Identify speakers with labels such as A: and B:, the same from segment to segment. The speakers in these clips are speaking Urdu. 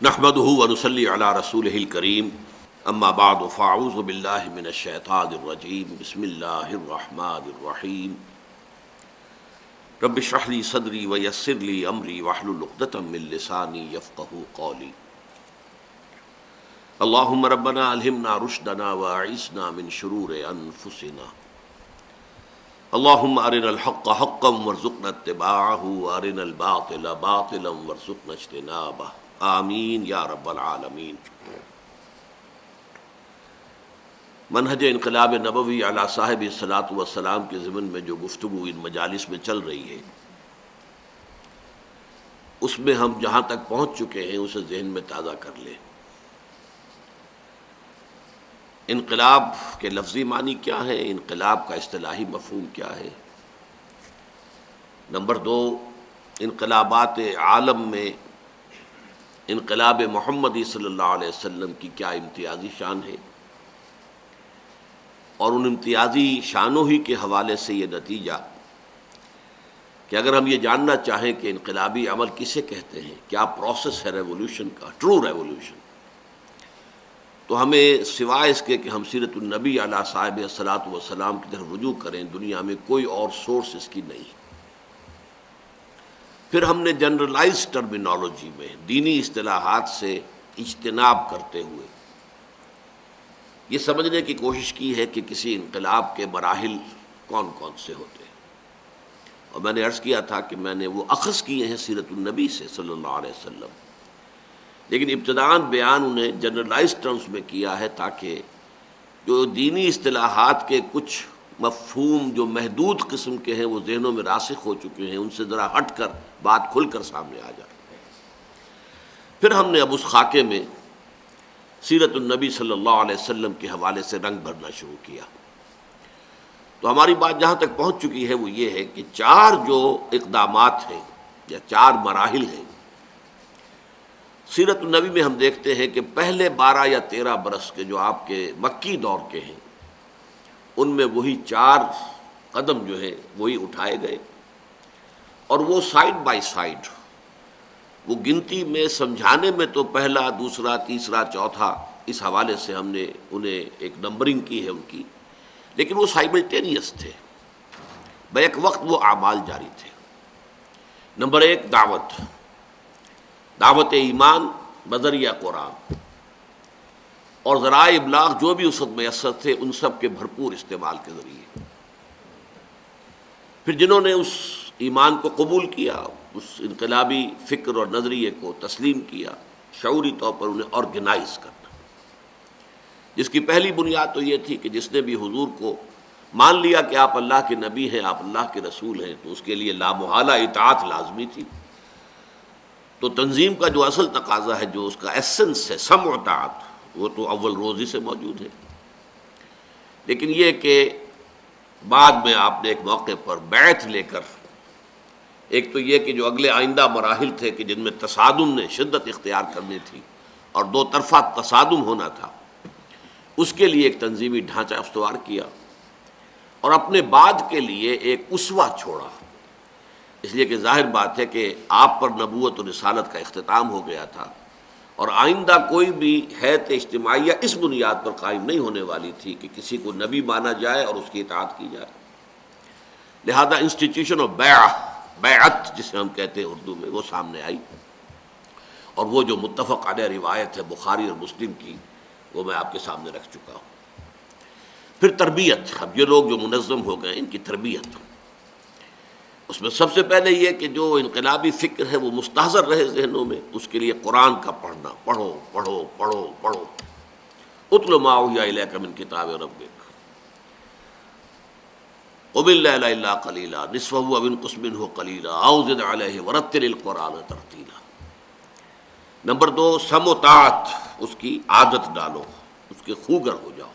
A: نحمده ونصلي على رسوله الكريم اما بعد فاعوذ بالله من الشيطان الرجيم بسم الله الرحمن الرحيم رب اشرح لي صدري ويسر لي امري واحلل عقدة من لساني يفقهوا قولي اللهم ربنا الهمنا رشدنا واعصمنا من شرور انفسنا اللهم ارنا الحق حقا وارزقنا اتباعه وارنا الباطل باطلا وارزقنا اجتنابه آمین یا رب العالمین۔ منہج انقلاب نبوی علی صاحب الصلاۃ والسلام کے ضمن میں جو گفتگو ان مجالس میں چل رہی ہے، اس میں ہم جہاں تک پہنچ چکے ہیں اسے ذہن میں تازہ کر لیں۔ انقلاب کے لفظی معنی کیا ہے؟ انقلاب کا اصطلاحی مفہوم کیا ہے؟ نمبر 2، انقلابات عالم میں انقلاب محمدی صلی اللہ علیہ وسلم کی کیا امتیازی شان ہے، اور ان امتیازی شانوں ہی کے حوالے سے یہ نتیجہ کہ اگر ہم یہ جاننا چاہیں کہ انقلابی عمل کسے کہتے ہیں، کیا پروسیس ہے ریولوشن کا، ٹرو ریولوشن، تو ہمیں سوائے اس کے کہ ہم سیرت النبی علیہ صاحب الصلاۃ والسلام کی طرف رجوع کریں، دنیا میں کوئی اور سورس اس کی نہیں۔ پھر ہم نے جنرلائز ٹرمینالوجی میں دینی اصطلاحات سے اجتناب کرتے ہوئے یہ سمجھنے کی کوشش کی ہے کہ کسی انقلاب کے مراحل کون کون سے ہوتے ہیں، اور میں نے عرض کیا تھا کہ میں نے وہ اخذ کیے ہیں سیرت النبی سے صلی اللہ علیہ وسلم، لیکن ابتداءً بیان انہیں جنرلائز ٹرمز میں کیا ہے تاکہ جو دینی اصطلاحات کے کچھ مفہوم جو محدود قسم کے ہیں وہ ذہنوں میں راسخ ہو چکے ہیں، ان سے ذرا ہٹ کر بات کھل کر سامنے آ جائے۔ پھر ہم نے اب اس خاکے میں سیرت النبی صلی اللہ علیہ وسلم کے حوالے سے رنگ بھرنا شروع کیا۔ تو ہماری بات جہاں تک پہنچ چکی ہے وہ یہ ہے کہ 4 جو اقدامات ہیں یا 4 مراحل ہیں سیرت النبی میں، ہم دیکھتے ہیں کہ پہلے 12 یا 13 برس کے جو آپ کے مکی دور کے ہیں، ان میں وہی 4 قدم جو ہیں وہی اٹھائے گئے، اور وہ سائیڈ بائی سائیڈ، وہ گنتی میں سمجھانے میں تو پہلا، دوسرا، تیسرا، چوتھا، اس حوالے سے ہم نے انہیں ایک نمبرنگ کی ہے ان کی، لیکن وہ سائملٹینیس تھے، بیک وقت وہ اعمال جاری تھے۔ نمبر 1، دعوت ایمان بذریعہ قرآن، اور ذرائع ابلاغ جو بھی اس وقت میسر تھے ان سب کے بھرپور استعمال کے ذریعے۔ پھر جنہوں نے اس ایمان کو قبول کیا، اس انقلابی فکر اور نظریے کو تسلیم کیا، شعوری طور پر انہیں آرگنائز کرنا، جس کی پہلی بنیاد تو یہ تھی کہ جس نے بھی حضور کو مان لیا کہ آپ اللہ کے نبی ہیں، آپ اللہ کے رسول ہیں، تو اس کے لیے لامحالہ اطاعت لازمی تھی۔ تو تنظیم کا جو اصل تقاضا ہے، جو اس کا ایسنس ہے، سمع و اطاعت، وہ تو اول روز ہی سے موجود ہے، لیکن یہ کہ بعد میں آپ نے ایک موقع پر بیعت لے کر، ایک تو یہ کہ جو اگلے آئندہ مراحل تھے کہ جن میں تصادم نے شدت اختیار کرنی تھی اور 2 طرفہ تصادم ہونا تھا، اس کے لیے ایک تنظیمی ڈھانچہ استوار کیا، اور اپنے بعد کے لیے ایک اسوہ چھوڑا، اس لیے کہ ظاہر بات ہے کہ آپ پر نبوت و رسالت کا اختتام ہو گیا تھا، اور آئندہ کوئی بھی حیت اجتماعیہ اس بنیاد پر قائم نہیں ہونے والی تھی کہ کسی کو نبی مانا جائے اور اس کی اطاعت کی جائے۔ لہذا انسٹیٹیوشن آف بیعت جسے ہم کہتے ہیں اردو میں، وہ سامنے آئی، اور وہ جو متفق علیہ روایت ہے بخاری اور مسلم کی، وہ میں آپ کے سامنے رکھ چکا ہوں۔ پھر تربیت، اب یہ لوگ جو منظم ہو گئے ان کی تربیت، اس میں سب سے پہلے یہ کہ جو انقلابی فکر ہے وہ مستحضر رہے ذہنوں میں، اس کے لیے قرآن کا پڑھنا، پڑھو پڑھو پڑھو پڑھو، اتل ما اوحی الیک من کتاب ربک قم اللیل الا قلیلا نصفہ او انقص منہ قلیلا او زد علیہ ورتل القرآن ترتیلا۔ نمبر 2، سمع و طاعت، اس کی عادت ڈالو، اس کے خوگر ہو جاؤ،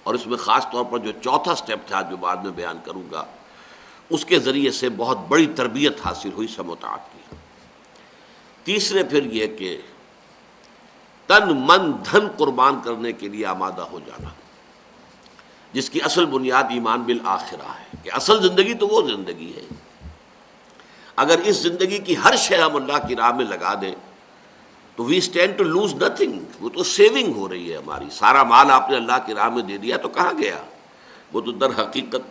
A: اور اس میں خاص طور پر جو چوتھا سٹیپ تھا جو بعد میں بیان کروں گا، اس کے ذریعے سے بہت بڑی تربیت حاصل ہوئی سمع و طاعت کی۔ تیسرے پھر یہ کہ تن من دھن قربان کرنے کے لیے آمادہ ہو جانا، جس کی اصل بنیاد ایمان بالآخرہ ہے، کہ اصل زندگی تو وہ زندگی ہے، اگر اس زندگی کی ہر شے ہم اللہ کی راہ میں لگا دیں تو we stand to lose nothing. وہ تو سیونگ ہو رہی ہے ہماری. سارا مال آپ نے اللہ کی راہ میں دے دیا تو کہاں گیا؟ وہ تو در حقیقت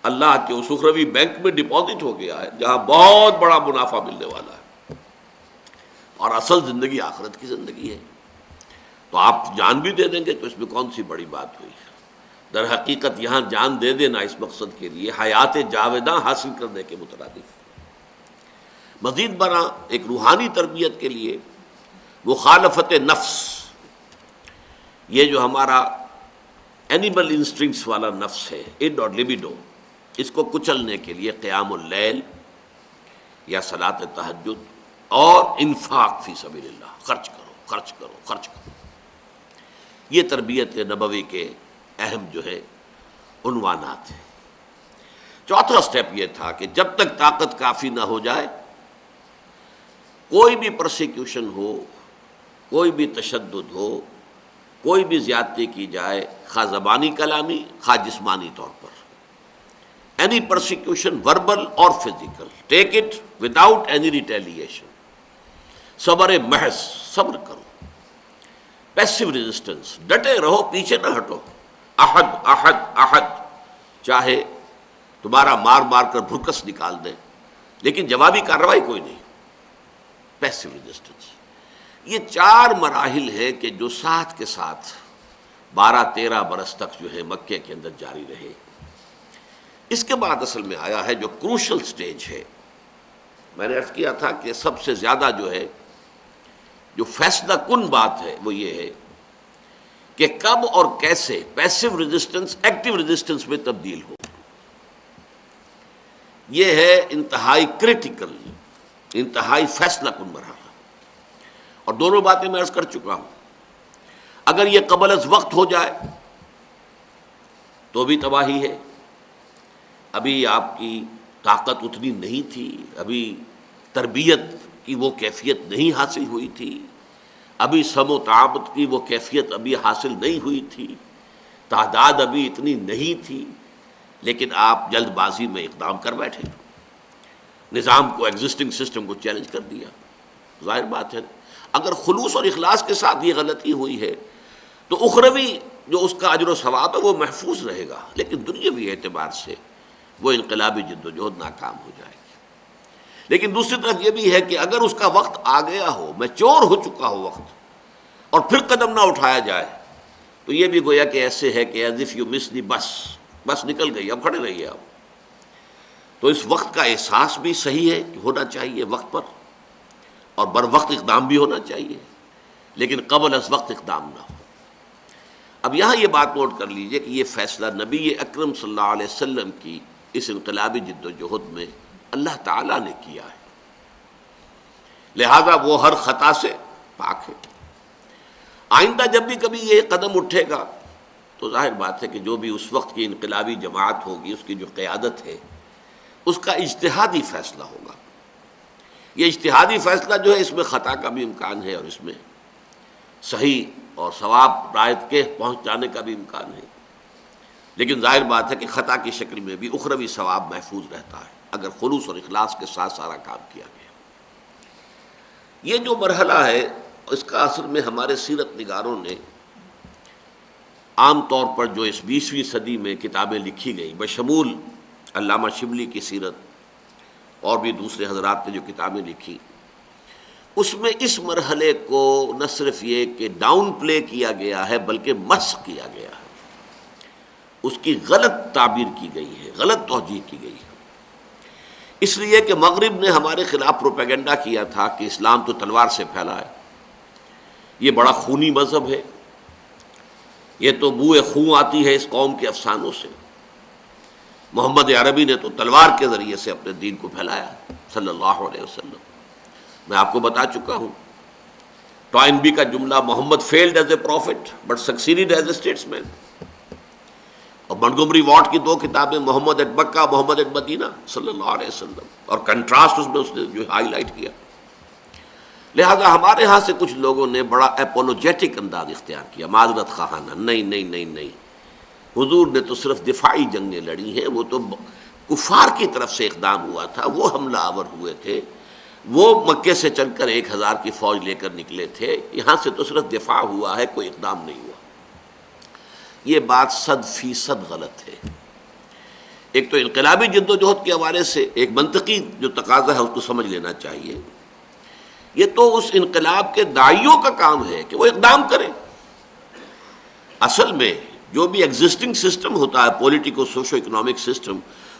A: اللہ کے اس اخروی بینک میں ڈپازٹ ہو گیا ہے جہاں بہت بڑا منافع ملنے والا ہے، اور اصل زندگی آخرت کی زندگی ہے. تو آپ جان بھی دے دیں گے تو اس میں کون سی بڑی بات ہوئی؟ در حقیقت یہاں جان دے دینا اس مقصد کے لیے حیات جاوداں حاصل کرنے کے مترادف. مزید برآں ایک روحانی تربیت کے لیے مخالفت نفس، یہ جو ہمارا اینیمل انسٹنکٹس والا نفس ہے، اڈ اور لبیڈو، اس کو کچلنے کے لیے قیام اللیل یا صلاۃ تہجد اور انفاق فی سبیل اللہ، خرچ کرو خرچ کرو خرچ کرو. یہ تربیت نبوی کے اہم جو ہے عنوانات ہیں. چوتھا سٹیپ یہ تھا کہ جب تک طاقت کافی نہ ہو جائے، کوئی بھی پرسیکیوشن ہو، کوئی بھی تشدد ہو، کوئی بھی زیادتی کی جائے، خواہ زبانی کلامی خواہ جسمانی طور پر، اینی پرسیکیوشن وربل اور physical, take it without any retaliation. صبر محض، صبر کرو. پیسو ریزسٹنس، ڈٹے رہو، پیچھے نہ ہٹو. احد احد احد، چاہے تمہارا مار مار کر بھرکس نکال دیں لیکن جوابی کارروائی کوئی نہیں. Passive resistance. یہ 4 مراحل ہیں کہ جو ساتھ کے ساتھ 12-13 برس تک جو ہے مکے کے اندر جاری رہے. اس کے بعد اصل میں آیا ہے جو کروشل سٹیج ہے. میں نے عرض کیا تھا کہ سب سے زیادہ جو ہے جو فیصلہ کن بات ہے وہ یہ ہے کہ کب اور کیسے پیسو ریزسٹنس ایکٹیو ریزسٹنس میں تبدیل ہو. یہ ہے انتہائی کریٹیکل، انتہائی فیصلہ کن مرحلہ. اور دونوں باتیں میں عرض کر چکا ہوں. اگر یہ قبل از وقت ہو جائے تو بھی تباہی ہے. ابھی آپ کی طاقت اتنی نہیں تھی، ابھی تربیت کی وہ کیفیت نہیں حاصل ہوئی تھی، ابھی سم و تعابت کی وہ کیفیت ابھی حاصل نہیں ہوئی تھی، تعداد ابھی اتنی نہیں تھی، لیکن آپ جلد بازی میں اقدام کر بیٹھے، نظام کو، ایگزسٹنگ سسٹم کو چیلنج کر دیا. ظاہر بات ہے اگر خلوص اور اخلاص کے ساتھ یہ غلطی ہوئی ہے تو اخروی جو اس کا اجر و ثواب ہے وہ محفوظ رہے گا، لیکن دنیاوی اعتبار سے وہ انقلابی جد و جہد ناکام ہو جائے گی. لیکن دوسری طرف یہ بھی ہے کہ اگر اس کا وقت آ گیا ہو، میچور ہو چکا ہو وقت، اور پھر قدم نہ اٹھایا جائے تو یہ بھی گویا کہ ایسے ہے کہ ایز اف یو مس دی بس نکل گئی، اب کھڑے رہیے آپ. تو اس وقت کا احساس بھی صحیح ہے کہ ہونا چاہیے وقت پر، اور بر وقت اقدام بھی ہونا چاہیے، لیکن قبل از وقت اقدام نہ ہو. اب یہاں یہ بات نوٹ کر لیجئے کہ یہ فیصلہ نبی اکرم صلی اللہ علیہ وسلم کی اس انقلابی جد و جہد میں اللہ تعالیٰ نے کیا ہے، لہذا وہ ہر خطا سے پاک ہے. آئندہ جب بھی کبھی یہ قدم اٹھے گا تو ظاہر بات ہے کہ جو بھی اس وقت کی انقلابی جماعت ہوگی، اس کی جو قیادت ہے، اس کا اجتہادی فیصلہ ہوگا. یہ اجتہادی فیصلہ جو ہے اس میں خطا کا بھی امکان ہے اور اس میں صحیح اور ثواب رعایت کے پہنچ جانے کا بھی امکان ہے، لیکن ظاہر بات ہے کہ خطا کی شکل میں بھی اخروی ثواب محفوظ رہتا ہے اگر خلوص اور اخلاص کے ساتھ سارا کام کیا گیا. یہ جو مرحلہ ہے اس کا اصل میں ہمارے سیرت نگاروں نے عام طور پر جو اس 20ویں صدی میں کتابیں لکھی گئیں، بشمول علامہ شبلی کی سیرت اور بھی دوسرے حضرات نے جو کتابیں لکھی، اس میں اس مرحلے کو نہ صرف یہ کہ ڈاؤن پلے کیا گیا ہے بلکہ مسخ کیا گیا ہے، اس کی غلط تعبیر کی گئی ہے، غلط توجیہ کی گئی ہے. اس لیے کہ مغرب نے ہمارے خلاف پروپیگنڈا کیا تھا کہ اسلام تو تلوار سے پھیلا ہے، یہ بڑا خونی مذہب ہے، یہ تو بوئے خون آتی ہے اس قوم کے افسانوں سے. محمد عربی نے تو تلوار کے ذریعے سے اپنے دین کو پھیلایا صلی اللہ علیہ وسلم. میں آپ کو بتا چکا ہوں ٹوائنبی کا جملہ، Muhammad fled as a prophet but succeed as a statesman. اور منٹگومری واٹ کی 2 کتابیں، محمد at Mecca, Muhammad at Medina صلی اللہ علیہ وسلم، اور کنٹراسٹ اس میں اس نے جو ہائی لائٹ کیا. لہذا ہمارے ہاں سے کچھ لوگوں نے بڑا اپولوجیٹک انداز اختیار کیا، معذرت خواہانہ. نہیں نہیں نہیں نہیں، حضور نے تو صرف دفاعی جنگیں لڑی ہیں، وہ تو کفار کی طرف سے اقدام ہوا تھا، وہ حملہ آور ہوئے تھے. وہ مکے سے چل کر 1000 کی فوج لے کر نکلے تھے، یہاں سے تو صرف دفاع ہوا ہے، کوئی اقدام نہیں ہوا۔ یہ بات 100% غلط ہے۔ ایک تو انقلابی جدوجہد کے حوالے سے ایک منطقی جو تقاضا ہے اس کو سمجھ لینا چاہیے، یہ تو اس انقلاب کے داعیوں کا کام ہے کہ وہ اقدام کریں۔ اصل میں جو بھی ایگزسٹنگ سسٹم ہوتا ہے، پولیٹیکو سوشو اکنامک سسٹم،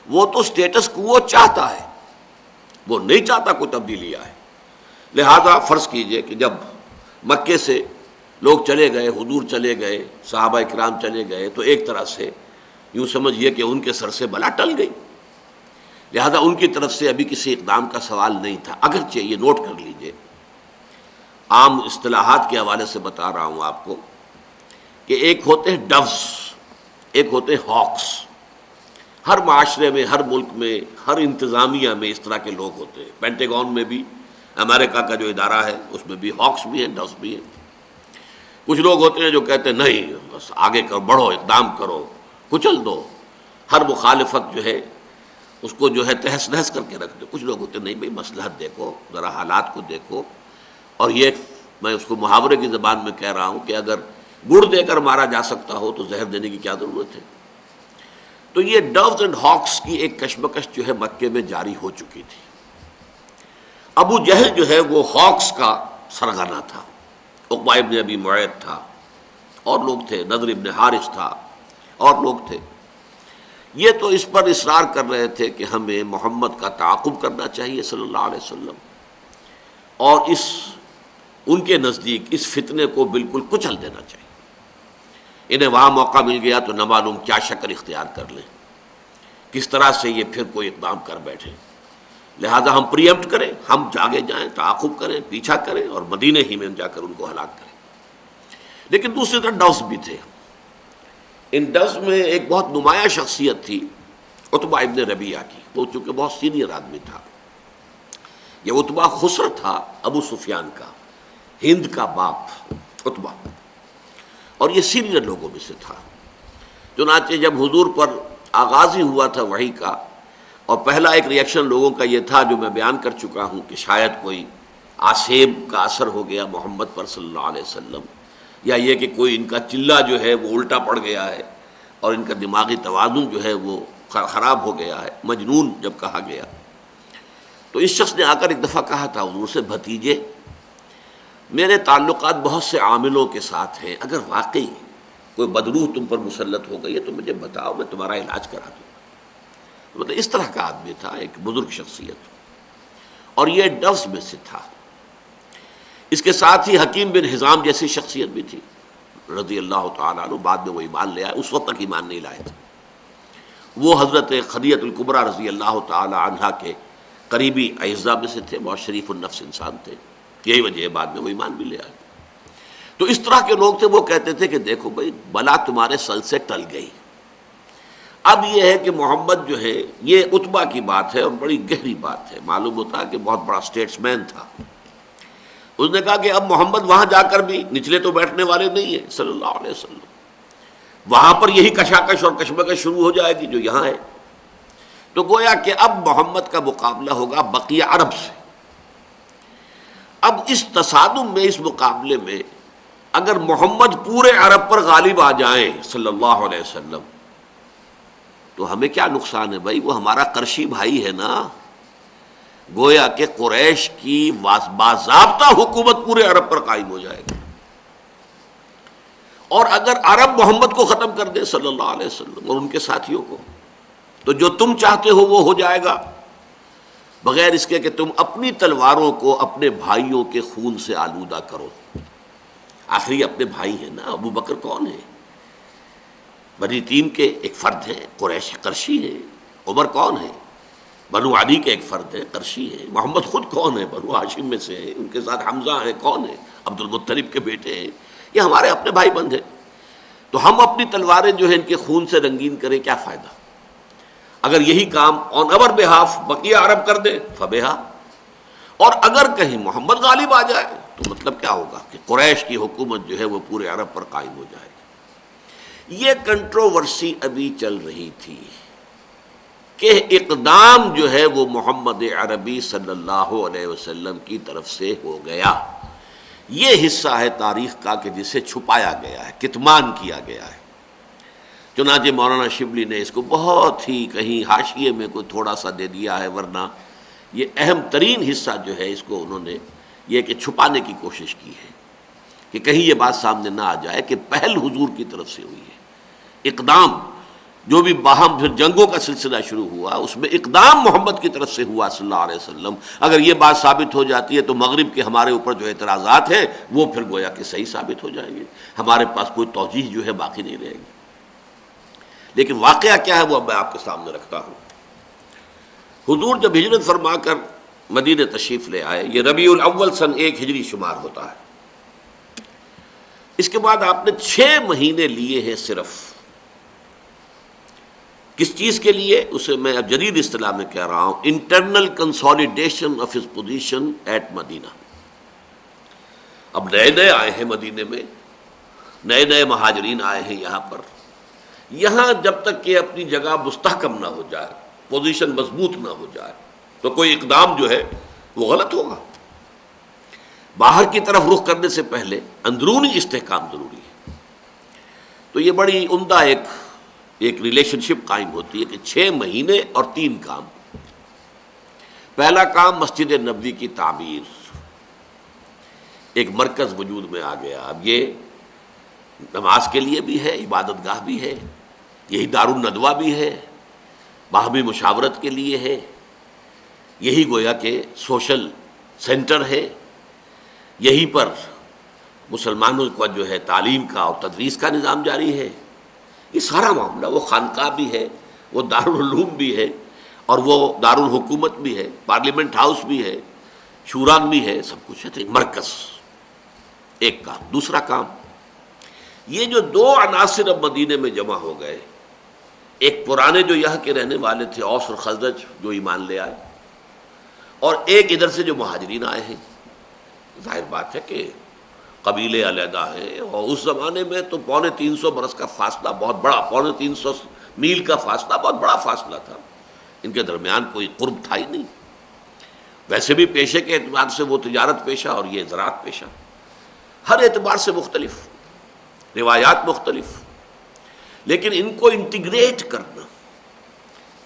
A: وہ تو سٹیٹس کو چاہتا ہے، وہ نہیں چاہتا کوئی تبدیلی آئے۔ لہذا فرض کیجئے کہ جب مکے سے لوگ چلے گئے، حضور چلے گئے، صحابہ کرام چلے گئے، تو ایک طرح سے یوں سمجھیے کہ ان کے سر سے بلا ٹل گئی، لہذا ان کی طرف سے ابھی کسی اقدام کا سوال نہیں تھا۔ اگرچہ یہ نوٹ کر لیجئے، عام اصطلاحات کے حوالے سے بتا رہا ہوں آپ کو، کہ ایک ہوتے ہیں ڈوز، ایک ہوتے ہیں ہاکس۔ ہر معاشرے میں، ہر ملک میں، ہر انتظامیہ میں اس طرح کے لوگ ہوتے ہیں۔ پینٹاگون میں بھی، امریکہ کا جو ادارہ ہے اس میں بھی ہاکس بھی ہیں، ڈوز بھی ہیں۔ کچھ لوگ ہوتے ہیں جو کہتے ہیں نہیں بس آگے کرو، بڑھو، اقدام کرو، کچل دو، ہر مخالفت جو ہے اس کو جو ہے تہس نہس کر کے رکھ دو۔ کچھ لوگ ہوتے ہیں نہیں بھائی مصلحت دیکھو، ذرا حالات کو دیکھو، اور یہ میں اس کو محاورے کی زبان میں کہہ رہا ہوں کہ اگر گڑ دے کر مارا جا سکتا ہو تو زہر دینے کی کیا ضرورت ہے۔ تو یہ ڈوز اینڈ ہاکس کی ایک کشمکش جو ہے مکے میں جاری ہو چکی تھی۔ ابو جہل جو ہے وہ ہاکس کا سرغنہ تھا، عقبہ ابن ابی معیط تھا، اور لوگ تھے، نضر ابن حارث تھا، اور لوگ تھے۔ یہ تو اس پر اصرار کر رہے تھے کہ ہمیں محمد کا تعاقب کرنا چاہیے صلی اللہ علیہ وسلم، اور ان کے نزدیک اس فتنے کو بالکل کچل دینا چاہیے۔ انہیں وہاں موقع مل گیا تو نہ معلوم کیا شکل اختیار کر لیں، کس طرح سے یہ پھر کوئی اقدام کر بیٹھے۔ لہذا ہم پری ایمپٹ کریں، ہم آگے جائیں، تعاقب کریں، پیچھا کریں، اور مدینے ہی میں جا کر ان کو ہلاک کریں۔ لیکن دوسری طرف ڈوز بھی تھے۔ ان ڈوز میں ایک بہت نمایاں شخصیت تھی عتبہ ابن ربیعہ کی، وہ چونکہ بہت سینئر آدمی تھا۔ یہ عتبہ خسر تھا ابو سفیان کا، ہند کا باپ عتبہ، اور یہ سینئر لوگوں میں سے تھا۔ چنانچہ جب حضور پر آغاز ہی ہوا تھا وحی کا، اور پہلا ایک ریئیکشن لوگوں کا یہ تھا جو میں بیان کر چکا ہوں کہ شاید کوئی آسیب کا اثر ہو گیا محمد پر صلی اللہ علیہ وسلم، یا یہ کہ کوئی ان کا چلہ جو ہے وہ الٹا پڑ گیا ہے، اور ان کا دماغی توازن جو ہے وہ خراب ہو گیا ہے، مجنون جب کہا گیا۔ تو اس شخص نے آ کر ایک دفعہ کہا تھا حضور سے، بھتیجے میرے تعلقات بہت سے عاملوں کے ساتھ ہیں، اگر واقعی کوئی بدروح تم پر مسلط ہو گئی ہے تو مجھے بتاؤ، میں تمہارا علاج کرا دوں۔ مطلب اس طرح کا آدمی تھا، ایک بزرگ شخصیت، اور یہ ڈوز میں سے تھا۔ اس کے ساتھ ہی حکیم بن حزام جیسی شخصیت بھی تھی رضی اللہ تعالیٰ عنہ، بعد میں وہ ایمان لے آئے، اس وقت تک ایمان نہیں لائے تھے۔ وہ حضرت خدیجہ الکبریٰ رضی اللہ تعالیٰ عنہا کے قریبی اعزاء میں سے تھے، بہت شریف النفس انسان تھے، یہی وجہ ہے بعد میں وہ ایمان بھی لے آئے۔ تو اس طرح کے لوگ تھے، وہ کہتے تھے کہ دیکھو بھائی بلا تمہارے سر سے ٹل گئی۔ اب یہ ہے کہ محمد جو ہے، یہ عتبہ کی بات ہے اور بڑی گہری بات ہے، معلوم ہوتا ہے کہ بہت بڑا اسٹیٹس مین تھا۔ اس نے کہا کہ اب محمد وہاں جا کر بھی نچلے تو بیٹھنے والے نہیں ہیں صلی اللہ علیہ وسلم، وہاں پر یہی کشاکش اور کشمکش شروع ہو جائے گی جو یہاں ہے۔ تو گویا کہ اب محمد کا مقابلہ ہوگا بقیہ عرب سے۔ اب اس تصادم میں، اس مقابلے میں اگر محمد پورے عرب پر غالب آ جائیں صلی اللہ علیہ وسلم تو ہمیں کیا نقصان ہے بھائی؟ وہ ہمارا قرشی بھائی ہے نا۔ گویا کہ قریش کی باضابطہ حکومت پورے عرب پر قائم ہو جائے گی، اور اگر عرب محمد کو ختم کر دے صلی اللہ علیہ وسلم اور ان کے ساتھیوں کو، تو جو تم چاہتے ہو وہ ہو جائے گا، بغیر اس کے کہ تم اپنی تلواروں کو اپنے بھائیوں کے خون سے آلودہ کرو۔ آخری اپنے بھائی ہیں نا۔ ابو بکر کون ہے؟ بنی تیم کے ایک فرد ہیں، قریش قرشی ہیں۔ عمر کون ہے؟ بنو عدی کے ایک فرد ہیں، قرشی ہیں۔ محمد خود کون ہے؟ بنو ہاشم میں سے ہیں، ان کے ساتھ حمزہ ہیں، کون ہے؟ عبد المطلب کے بیٹے ہیں۔ یہ ہمارے اپنے بھائی بند ہیں، تو ہم اپنی تلواریں جو ہیں ان کے خون سے رنگین کریں، کیا فائدہ؟ اگر یہی کام آن اور بہاف بقیہ عرب کر دیں فبہا، اور اگر کہیں محمد غالب آ جائے تو مطلب کیا ہوگا کہ قریش کی حکومت جو ہے وہ پورے عرب پر قائم ہو جائے گی۔ یہ کنٹروورسی ابھی چل رہی تھی، کہ اقدام جو ہے وہ محمد عربی صلی اللہ علیہ وسلم کی طرف سے ہو گیا. یہ حصہ ہے تاریخ کا کہ جسے چھپایا گیا ہے، کتمان کیا گیا ہے. چنانچہ مولانا شبلی نے اس کو بہت ہی کہیں حاشیے میں کوئی تھوڑا سا دے دیا ہے، ورنہ یہ اہم ترین حصہ جو ہے اس کو انہوں نے یہ کہ چھپانے کی کوشش کی ہے کہ کہیں یہ بات سامنے نہ آ جائے کہ پہل حضور کی طرف سے ہوئی ہے. اقدام جو بھی باہم پھر جنگوں کا سلسلہ شروع ہوا اس میں اقدام محمد کی طرف سے ہوا صلی اللہ علیہ وسلم. اگر یہ بات ثابت ہو جاتی ہے تو مغرب کے ہمارے اوپر جو اعتراضات ہیں وہ پھر گویا کہ صحیح ثابت ہو جائیں گے، ہمارے پاس کوئی توجیہ جو ہے باقی نہیں رہے گی. لیکن واقعہ کیا ہے وہ اب میں آپ کے سامنے رکھتا ہوں. حضور جب ہجرت فرما کر مدینہ تشریف لے آئے، یہ ربیع الاول سن 1 ہجری شمار ہوتا ہے. اس کے بعد آپ نے 6 مہینے لیے ہیں صرف. کس چیز کے لیے؟ اسے میں اب جدید اصطلاح میں کہہ رہا ہوں internal consolidation of his position at Medina. اب نئے نئے آئے ہیں مدینے میں، نئے نئے مہاجرین آئے ہیں یہاں پر. یہاں جب تک کہ اپنی جگہ مستحکم نہ ہو جائے، پوزیشن مضبوط نہ ہو جائے، تو کوئی اقدام جو ہے وہ غلط ہوگا. باہر کی طرف رخ کرنے سے پہلے اندرونی استحکام ضروری ہے. تو یہ بڑی عمدہ ایک ریلیشن شپ قائم ہوتی ہے کہ 6 مہینے اور 3 کام. پہلا کام مسجد نبوی کی تعمیر، ایک مرکز وجود میں آ گیا. اب یہ نماز کے لیے بھی ہے، عبادت گاہ بھی ہے، یہی دار الندوہ بھی ہے، باہمی مشاورت کے لیے ہے، یہی گویا کہ سوشل سینٹر ہے، یہی پر مسلمانوں کا جو ہے تعلیم کا اور تدریس کا نظام جاری ہے. یہ سارا معاملہ، وہ خانقاہ بھی ہے، وہ دارالعلوم بھی ہے، اور وہ دارالحکومت بھی ہے، پارلیمنٹ ہاؤس بھی ہے، شورا بھی ہے، سب کچھ ہے. تو مرکز ایک کام. دوسرا کام، یہ جو 2 عناصر اب مدینے میں جمع ہو گئے، ایک پرانے جو یہاں کے رہنے والے تھے اوس اور خزرج جو ایمان لے آئے، اور ایک ادھر سے جو مہاجرین آئے ہیں. ظاہر بات ہے کہ قبیلے علیحدہ ہیں، اور اس زمانے میں تو 350 برس کا فاصلہ بہت بڑا، 350 میل کا فاصلہ بہت بڑا فاصلہ تھا. ان کے درمیان کوئی قرب تھا ہی نہیں. ویسے بھی پیشے کے اعتبار سے وہ تجارت پیشہ اور یہ زراعت پیشہ، ہر اعتبار سے مختلف، روایات مختلف. لیکن ان کو انٹیگریٹ کرنا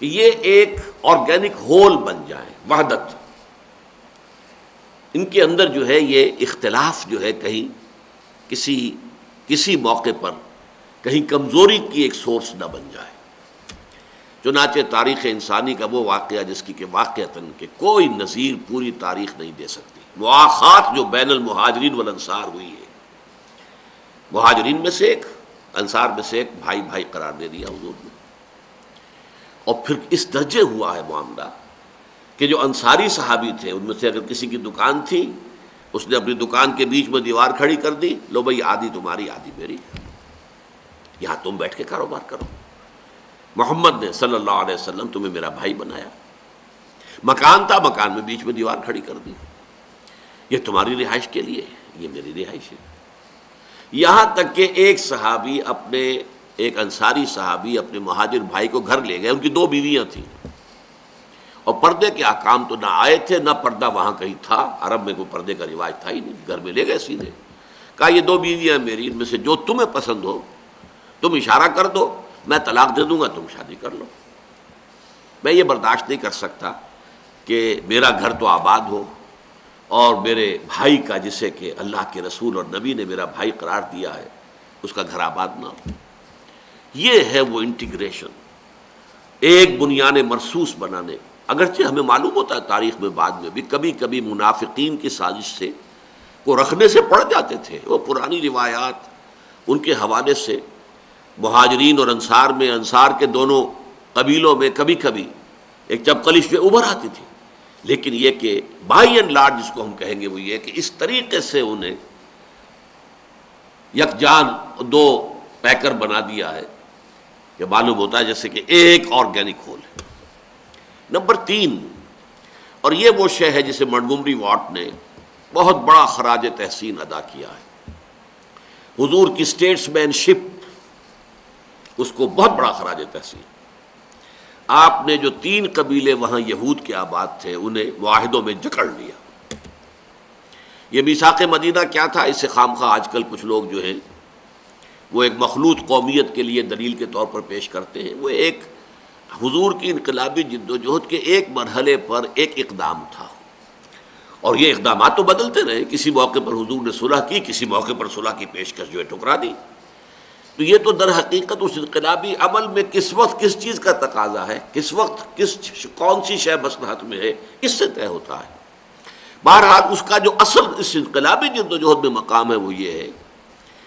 A: کہ یہ ایک آرگینک ہول بن جائے، وحدت. ان کے اندر جو ہے یہ اختلاف جو ہے کہیں کسی موقع پر کہیں کمزوری کی ایک سورس نہ بن جائے. چنانچہ تاریخ انسانی کا وہ واقعہ جس کی کہ واقعتاً کہ کوئی نظیر پوری تاریخ نہیں دے سکتی، مواخات جو بین المہاجرین والانصار ہوئی ہے. مہاجرین میں سے ایک، انصار میں سے ایک، بھائی بھائی قرار دے دیا حضور نے. اور پھر اس درجے ہوا ہے معاملہ کہ جو انصاری صحابی تھے ان میں سے اگر کسی کی دکان تھی، اس نے اپنی دکان کے بیچ میں دیوار کھڑی کر دی، لو بھائی آدھی تمہاری آدھی میری، یہاں تم بیٹھ کے کاروبار کرو. محمد نے صلی اللہ علیہ وسلم تمہیں میرا بھائی بنایا. مکان تھا، مکان میں بیچ میں دیوار کھڑی کر دی، یہ تمہاری رہائش کے لیے، یہ میری رہائش ہے. یہاں تک کہ ایک انصاری صحابی اپنے مہاجر بھائی کو گھر لے گئے. ان کی 2 بیویاں تھیں، اور پردے کے احکام تو نہ آئے تھے، نہ پردہ وہاں کہیں تھا. عرب میں کوئی پردے کا رواج تھا ہی نہیں. گھر میں لے گئے سیدھے، کہا یہ 2 بیویاں میری، ان میں سے جو تمہیں پسند ہو تم اشارہ کر دو، میں طلاق دے دوں گا، تم شادی کر لو. میں یہ برداشت نہیں کر سکتا کہ میرا گھر تو آباد ہو اور میرے بھائی کا، جسے کہ اللہ کے رسول اور نبی نے میرا بھائی قرار دیا ہے، اس کا گھر آباد نہ ہو. یہ ہے وہ انٹیگریشن، ایک بنیان مرصوص بنانے. اگرچہ ہمیں معلوم ہوتا ہے تاریخ میں بعد میں بھی کبھی کبھی منافقین کی سازش سے کو رکھنے سے پڑ جاتے تھے. وہ پرانی روایات ان کے حوالے سے مہاجرین اور انصار میں، انصار کے دونوں قبیلوں میں کبھی کبھی ایک چپقلش میں ابھر آتی تھی. لیکن یہ کہ بائی اینڈ لارج جس کو ہم کہیں گے وہ یہ کہ اس طریقے سے انہیں یکجان 2 پیکر بنا دیا ہے کہ معلوم ہوتا ہے جیسے کہ ایک آرگینک ہول ہے. نمبر 3، اور یہ وہ شے ہے جسے منٹگومری واٹ نے بہت بڑا خراج تحسین ادا کیا ہے. حضور کی اسٹیٹس مین شپ، اس کو بہت بڑا خراج تحسین. آپ نے جو 3 قبیلے وہاں یہود کے آباد تھے انہیں معاہدوں میں جکڑ لیا۔ یہ میثاق مدینہ کیا تھا؟ اس سے خامخواہ آج کل کچھ لوگ جو ہیں وہ ایک مخلوط قومیت کے لیے دلیل کے طور پر پیش کرتے ہیں۔ وہ ایک حضور کی انقلابی جد و جہد کے ایک مرحلے پر ایک اقدام تھا، اور یہ اقدامات تو بدلتے رہے۔ کسی موقع پر حضور نے صلح کی، کسی موقع پر صلح کی پیشکش جو ہے ٹھکرا دی۔ تو یہ تو در حقیقت اس انقلابی عمل میں کس وقت کس چیز کا تقاضا ہے، کس وقت کون سی شے مصلحت میں ہے، اس سے طے ہوتا ہے۔ بہرحال اس کا جو اصل اس انقلابی جد و جہد میں مقام ہے وہ یہ ہے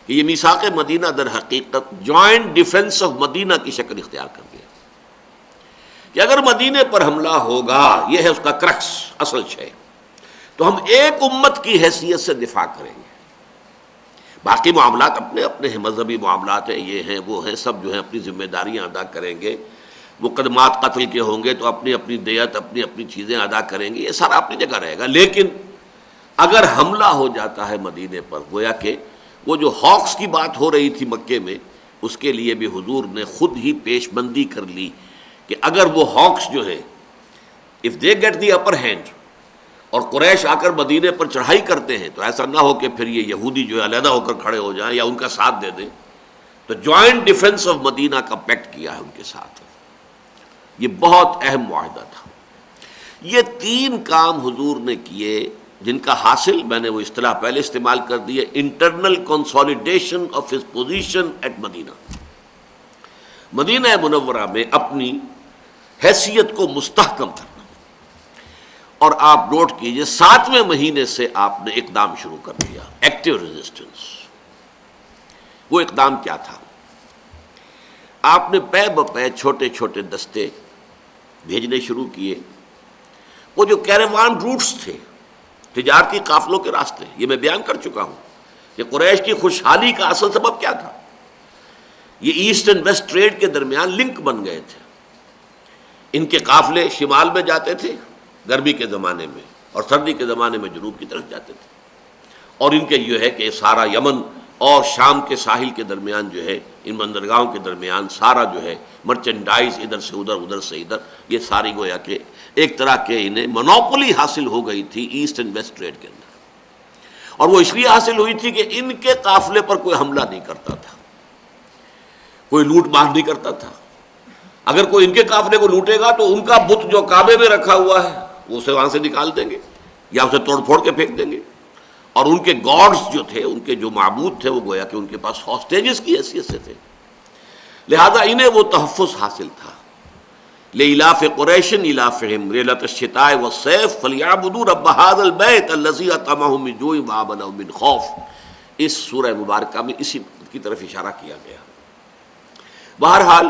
A: کہ یہ میثاق مدینہ در حقیقت جوائنٹ ڈیفنس آف مدینہ کی شکل اختیار کر گیا کہ اگر مدینے پر حملہ ہوگا، یہ ہے اس کا کرکس، اصل شے، تو ہم ایک امت کی حیثیت سے دفاع کریں گے۔ باقی معاملات اپنے اپنے ہیں، مذہبی معاملات ہیں، یہ ہیں وہ ہیں، سب جو ہیں اپنی ذمہ داریاں ادا کریں گے۔ مقدمات قتل کے ہوں گے تو اپنی اپنی دیت، اپنی اپنی چیزیں ادا کریں گے، یہ سارا اپنی جگہ رہے گا۔ لیکن اگر حملہ ہو جاتا ہے مدینے پر، گویا کہ وہ جو ہاکس کی بات ہو رہی تھی مکے میں، اس کے لیے بھی حضور نے خود ہی پیش بندی کر لی کہ اگر وہ ہاکس جو ہے if they get the upper hand اور قریش آ کر مدینے پر چڑھائی کرتے ہیں، تو ایسا نہ ہو کہ پھر یہ یہودی جو ہے علیحدہ ہو کر کھڑے ہو جائیں یا ان کا ساتھ دے دیں۔ تو جوائنٹ ڈیفنس آف مدینہ کا پیکٹ کیا ہے ان کے ساتھ۔ یہ بہت اہم معاہدہ تھا۔ یہ 3 کام حضور نے کیے جن کا حاصل، میں نے وہ اصطلاح پہلے استعمال کر دی ہے، internal consolidation of his position at Medina. مدینہ منورہ میں اپنی حیثیت کو مستحکم کرنا۔ اور آپ نوٹ کیجئے 7ویں مہینے سے آپ نے اقدام شروع کر دیا، ایکٹیو ریزسٹنس۔ وہ اقدام کیا تھا؟ آپ نے پے بپے چھوٹے چھوٹے دستے بھیجنے شروع کیے۔ وہ جو کیروان روٹس تھے، تجارتی قافلوں کے راستے، یہ میں بیان کر چکا ہوں کہ قریش کی خوشحالی کا اصل سبب کیا تھا؟ یہ ایسٹ اینڈ ویسٹ ٹریڈ کے درمیان لنک بن گئے تھے۔ ان کے قافلے شمال میں جاتے تھے گرمی کے زمانے میں، اور سردی کے زمانے میں جنوب کی طرف جاتے تھے، اور ان کے یہ ہے کہ سارا یمن اور شام کے ساحل کے درمیان جو ہے، ان بندرگاہوں کے درمیان سارا جو ہے مرچنڈائز ادھر سے ادھر، ادھر سے ادھر، یہ ساری گویا کہ ایک طرح کے انہیں منوپولی حاصل ہو گئی تھی ایسٹ اینڈ ویسٹ ٹریڈ کے اندر۔ اور وہ اس لیے حاصل ہوئی تھی کہ ان کے قافلے پر کوئی حملہ نہیں کرتا تھا، کوئی لوٹ مار نہیں کرتا تھا۔ اگر کوئی ان کے قافلے کو لوٹے گا تو ان کا بت جو کعبے میں رکھا ہوا ہے وہ اسے وہاں سے نکال دیں گے یا اسے توڑ پھوڑ کے پھینک دیں گے، اور ان کے گاڈز جو تھے، ان کے جو معبود تھے، وہ گویا کہ ان کے پاس ہاسٹیجز کی حیثیت سے تھے۔ لہذا انہیں وہ تحفظ حاصل تھا۔ لإلاف قریش إلافهم رحلة الشتاء والصيف فليعبدوا رب هذا البيت الذي أطعمهم من جوع وآمنهم من خوف۔ اس سورہ مبارکہ میں اسی کی طرف اشارہ کیا گیا۔ بہرحال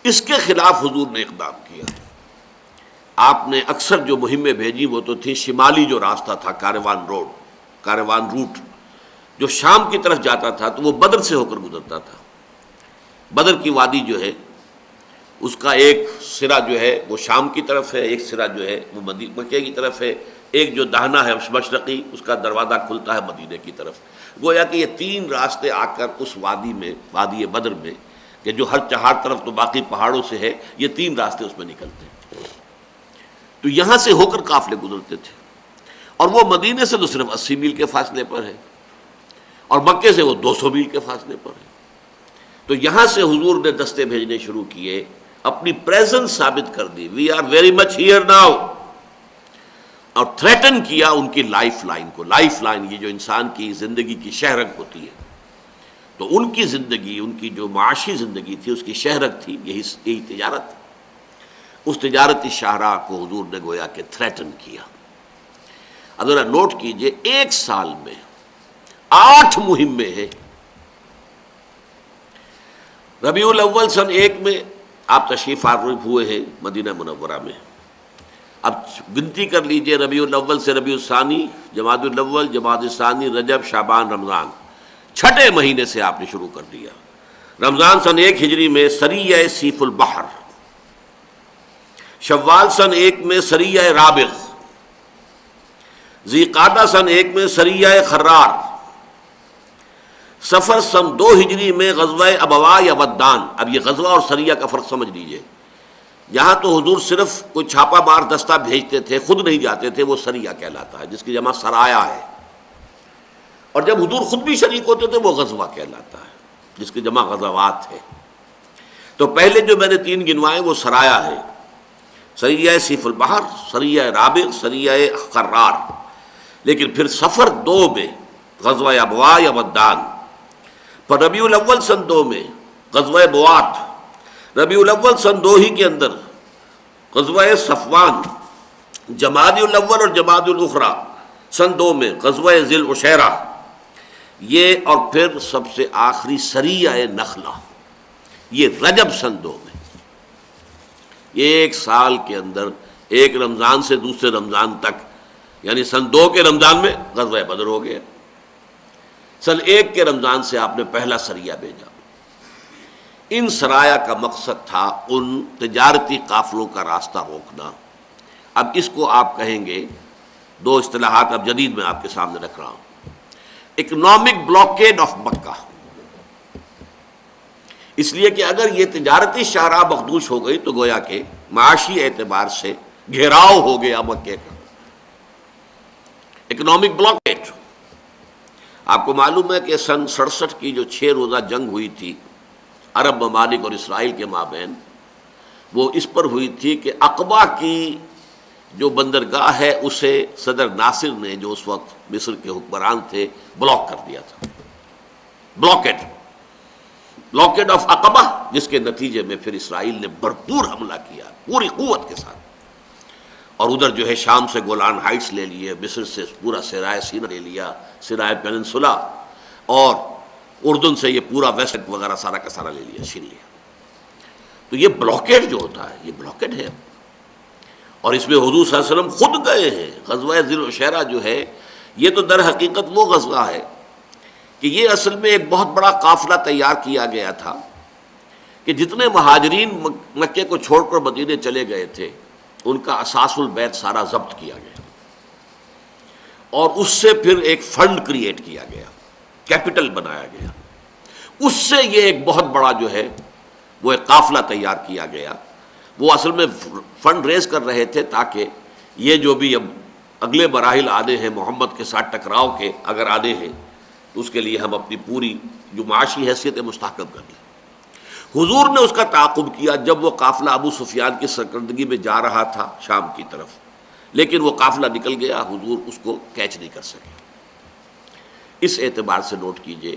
A: اس کے خلاف حضور نے اقدام کیا۔ آپ نے اکثر جو مہمیں بھیجی وہ تو تھی شمالی جو راستہ تھا، کاروان روٹ جو شام کی طرف جاتا تھا، تو وہ بدر سے ہو کر گزرتا تھا۔ بدر کی وادی جو ہے اس کا ایک سرا جو ہے وہ شام کی طرف ہے، ایک سرا جو ہے وہ مکے کی طرف ہے، ایک جو داہنا ہے مشرقی، اس کا دروازہ کھلتا ہے مدینے کی طرف۔ گویا کہ یہ 3 راستے آ کر اس وادی میں، وادی بدر میں، کہ جو ہر چہار طرف تو باقی پہاڑوں سے ہے، یہ 3 راستے اس میں نکلتے ہیں۔ تو یہاں سے ہو کر قافلے گزرتے تھے، اور وہ مدینے سے تو صرف 80 میل کے فاصلے پر ہے، اور مکے سے وہ 200 میل کے فاصلے پر ہے۔ تو یہاں سے حضور نے دستے بھیجنے شروع کیے، اپنی پریزنس ثابت کر دی، we are very much here now, اور تھریٹن کیا ان کی لائف لائن کو۔ لائف لائن یہ جو انسان کی زندگی کی شہرک ہوتی ہے، تو ان کی زندگی، ان کی جو معاشی زندگی تھی، اس کی شہرک تھی یہی تجارت۔ اس تجارتی شاہراہ کو حضور نے گویا کہ تھریٹن کیا۔ اب ذرا نوٹ کیجئے، 1 سال میں 8 مہمیں ہیں۔ ربیع الاول سن 1 میں آپ تشریف آور ہوئے ہیں مدینہ منورہ میں۔ اب گنتی کر لیجئے، ربیع الاول سے ربیع الثانی، جمادی الاول، جمادی الثانی، رجب، شعبان، رمضان، 6 مہینے سے آپ نے شروع کر دیا۔ رمضان سن 1 ہجری میں سریہ سیف البحر، شوال سن 1 میں سریہ رابغ، ذی قعدہ سن 1 میں سریہ خرار، سفر سن 2 ہجری میں غزوہ ابوا یا ودان۔ اب یہ غزوہ اور سریہ کا فرق سمجھ لیجئے۔ یہاں تو حضور صرف کوئی چھاپا مار دستہ بھیجتے تھے، خود نہیں جاتے تھے، وہ سریہ کہلاتا ہے، جس کی جمع سرایا ہے. اور جب حضور خود بھی شریک ہوتے تھے وہ غزوہ کہلاتا ہے، جس کی جمع غزوات ہے. تو پہلے جو میں نے 3 گنوائے وہ سرایا ہے، سریہ سیف البحر، سریہ رابغ، سریہ خرار. لیکن پھر سفر 2 میں غزوہ ابوا یا ودان، پر ربیع الاول سن 2 میں غزوہ بوات، ربیع الاول سن 2 ہی کے اندر غزوہ صفوان، جمادی الاول اور جمادی الاخری سن 2 میں غزوہ ذی العشیرہ، یہ اور پھر سب سے آخری سریہ نخلہ، یہ رجب سن 2 میں. یہ 1 سال کے اندر ایک رمضان سے دوسرے رمضان تک، یعنی سن 2 کے رمضان میں غزوہ بدر ہو گیا، سن 1 کے رمضان سے آپ نے پہلا سریہ بھیجا. ان سرایا کا مقصد تھا ان تجارتی قافلوں کا راستہ روکنا. اب اس کو آپ کہیں گے 2 اصطلاحات اب جدید میں آپ کے سامنے رکھ رہا ہوں. اکنامک بلاکیڈ آف مکہ، اس لیے کہ اگر یہ تجارتی شاہراہ مخدوش ہو گئی تو گویا کہ معاشی اعتبار سے گھیراؤ ہو گیا مکے کا. Economic blockade. آپ کو معلوم ہے کہ سن 67 کی جو 6 روزہ جنگ ہوئی تھی عرب ممالک اور اسرائیل کے مابین، وہ اس پر ہوئی تھی کہ عقبہ کی جو بندرگاہ ہے اسے صدر ناصر نے، جو اس وقت مصر کے حکمران تھے، بلاک کر دیا تھا. بلاکیڈ آف عقبہ، جس کے نتیجے میں پھر اسرائیل نے بھرپور حملہ کیا پوری قوت کے ساتھ، اور ادھر جو ہے شام سے گولان ہائٹس لے لیے، مصر سے پورا سرائے سینا لے لیا، سرائے پیننسولا، اور اردن سے یہ پورا ویسٹ وغیرہ سارا کا سارا لے لیا، چھین لیا. تو یہ بلاکیڈ جو ہوتا ہے یہ بلاکیڈ ہے. اور اس میں حضور صلی اللہ علیہ وسلم خود گئے ہیں. غزوہ ذی العشیرہ جو ہے یہ تو در حقیقت وہ غزوہ ہے کہ یہ اصل میں ایک بہت بڑا قافلہ تیار کیا گیا تھا کہ جتنے مہاجرین مکے کو چھوڑ کر مدینے چلے گئے تھے ان کا اساس البیت سارا ضبط کیا گیا، اور اس سے پھر ایک فنڈ کریٹ کیا گیا، کیپٹل بنایا گیا. اس سے یہ ایک بہت بڑا جو ہے وہ ایک قافلہ تیار کیا گیا. وہ اصل میں فنڈ ریز کر رہے تھے تاکہ یہ جو بھی اب اگلے مراحل آنے ہیں محمد کے ساتھ ٹکراؤ کے، اگر آنے ہیں تو اس کے لیے ہم اپنی پوری جو معاشی حیثیت مستحکم کر لیں. حضور نے اس کا تعاقب کیا جب وہ قافلہ ابو سفیان کی سرکردگی میں جا رہا تھا شام کی طرف، لیکن وہ قافلہ نکل گیا، حضور اس کو کیچ نہیں کر سکے. اس اعتبار سے نوٹ کیجئے.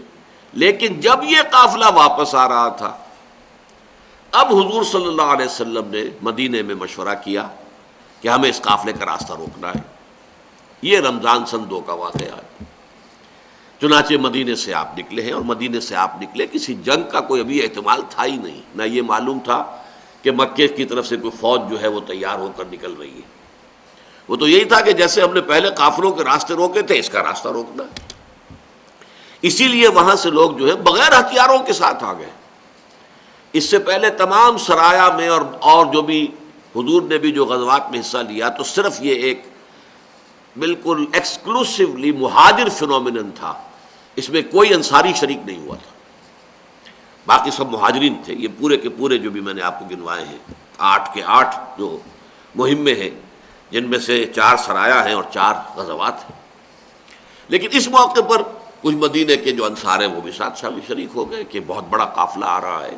A: لیکن جب یہ قافلہ واپس آ رہا تھا، اب حضور صلی اللہ علیہ وسلم نے مدینے میں مشورہ کیا کہ ہمیں اس قافلے کا راستہ روکنا ہے. یہ رمضان سن 2 کا واقعہ ہے. چنانچہ مدینے سے آپ نکلے ہیں، اور مدینے سے آپ نکلے کسی جنگ کا کوئی ابھی احتمال تھا ہی نہیں، نہ یہ معلوم تھا کہ مکے کی طرف سے کوئی فوج جو ہے وہ تیار ہو کر نکل رہی ہے. وہ تو یہی تھا کہ جیسے ہم نے پہلے قافلوں کے راستے روکے تھے اس کا راستہ روکنا ہے. اسی لیے وہاں سے لوگ جو ہے بغیر ہتھیاروں کے ساتھ آ گئے. اس سے پہلے تمام سرایا میں اور جو بھی حضور نے بھی جو غزوات میں حصہ لیا تو صرف یہ ایک بالکل ایکسکلوسیولی مہاجر فینومینن تھا، اس میں کوئی انصاری شریک نہیں ہوا تھا، باقی سب مہاجرین تھے. یہ پورے کے پورے جو بھی میں نے آپ کو گنوائے ہیں 8 کے 8 جو مہمیں ہیں، جن میں سے 4 سرایا ہیں اور 4 غزوات ہیں. لیکن اس موقع پر کچھ مدینے کے جو انصار ہیں وہ بھی ساتھ شامل شریک ہو گئے کہ بہت بڑا قافلہ آ رہا ہے،